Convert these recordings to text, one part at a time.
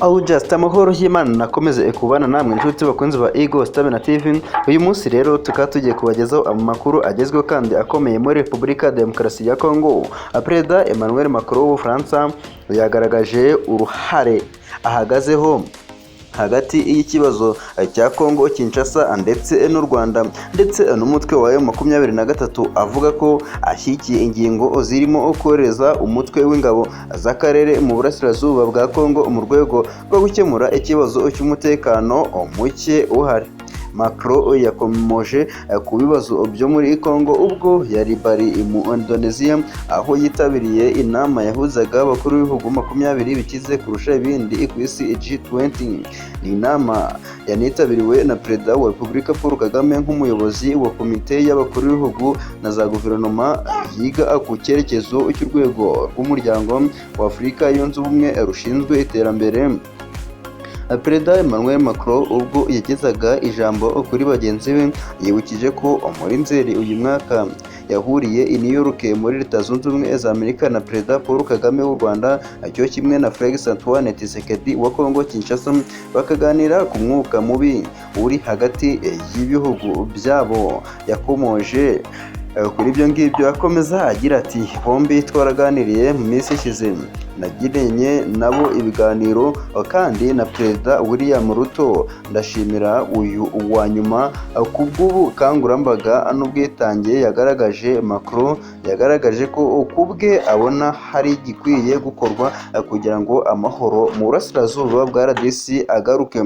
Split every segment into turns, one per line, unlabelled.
Aho just amahoro y'Imana nakomeze kubana namwe inshuti bakunzi ba Eagle Stamina TV. Uyu munsi rero tukaba tugiye kubagezaho amakuru agezweho kandi akomeye muri Repubulika Demokarasi ya Congo. Perezida Emmanuel Macron w'Ubufaransa yagaragaje uruhare ahagazeho hagati y'ikibazo cya Congo Kinshasa ndetse n'u Rwanda ndetse n'umutwe wa M23, avuga ko ashyigikiye ingingo zirimo kohereza umutwe w'ingabo z'akarere mu burasirazuba bwa Congo mu rwego rwo gukemura ikibazo cy'umutekano muke uhari. Macron yakomoje ku bibazo byo muri Congo ubwo yari bari mu Indonesia, aho yitabiriye inama yahuzaga abakuru b'ibihugu 20 bikize kurusha ibindi ku isi G20. Ni inama yanitabiriwe na Perezida wa Repubulika Paul Kagame nk'umuyobozi wa komite y'abakuru b'ibihugu na za guverinoma yiga ku cyerekezo cy'urwego rw'umuryango wa Afurika yunze ubumwe rushinzwe iterambere. Perezida Emmanuel Macron ubwo yagezaga ijambo kuri bagenzi be yibukije ko muri Nzeri uyu mwaka yahuriye i New York muri Leta Zunze Ubumwe za Amerika na Perezida Paul Kagame w'u Rwanda, cyo kimwe na Félix Antoine Tshisekedi wa Congo Kinshasa, bakaganira ku mwuka mubi uri hagati y'ibihugu byabo. Yakomoje kuri ibyo ngibyo akomeza agira ati, bombi twaraganiriye mu minsi ishize, nagiranye nabo ibiganiro kandi na Perezida William Ruto. Ndashimira uyu wa nyuma kubw'ubukangurambaga n'ubwitange yagaragaje. Macron yagaragaje ko kubwe abona hari igikwiye gukorwa kugira ngo amahoro mu burasirazuba bwa RDC agaruke.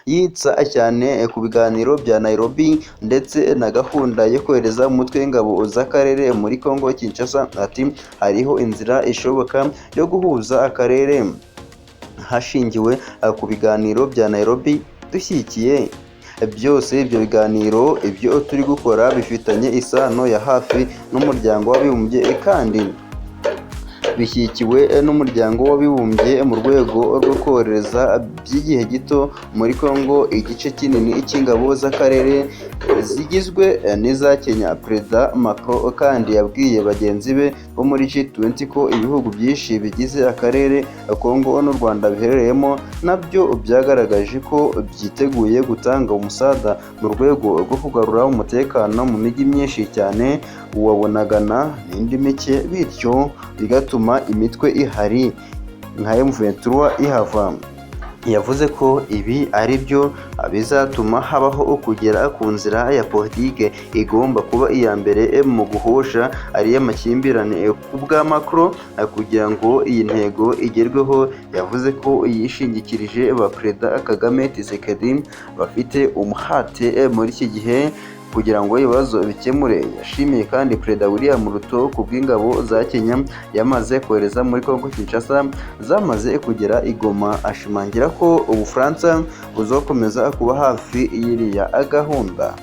Yitsa cyane ku biganiro bya Nairobi ndetse na gahunda yo kohereza umutwe w'ingabo z'akarere muri Congo Kinshasa. Ati, hariho inzira ishoboka yo guhuza akarere hashingiwe ku biganiro bya Nairobi dushyigikiye. Byose ibyo biganiro ibyo turi gukora bifitanye isano ya hafi n'umuryango w'abibumbye kandi bishyigikiwe n'umuryango w'abibumbye mu rwego rwo kohereza by'igihe gito muri Congo igice kinini cy'ingabo z'akarere zigizwe n'iza Kenya. Perezida Macron kandi yabwiye bagenzi be bo muri G20 ko ibihugu byinshi bigize akarere Congo n'u Rwanda biherereyemo nabyo byagaragaje ko byiteguye gutanga umusada mu rwego rwo kugarura umutekano mu mijyi myinshi cyane wabonagana n'indi mike, bityo bigatuma imitwe ihari nka M23 ihava. Yavuze ko ibi ari byo bizatuma habaho kugera ku nzira ya politike igomba kuba iya mbere mu guhosha ariya makimbirane. Ku bwa Macron, kugira ngo iyi ntego igerweho, yavuze ko yishingikirije ba Perezida Kagame Tshisekedi bafite umuhate muri iki gihe kugira ngo ibibazo bikemure. Yashimiye kandi Perezida William Ruto ku bw'ingabo za Kenya yamaze kohereza muri Congo Kinshasa zamaze kugera i Goma, ashimangira ko Ubufaransa buzakomeza kuba hafi y'iriya gahunda.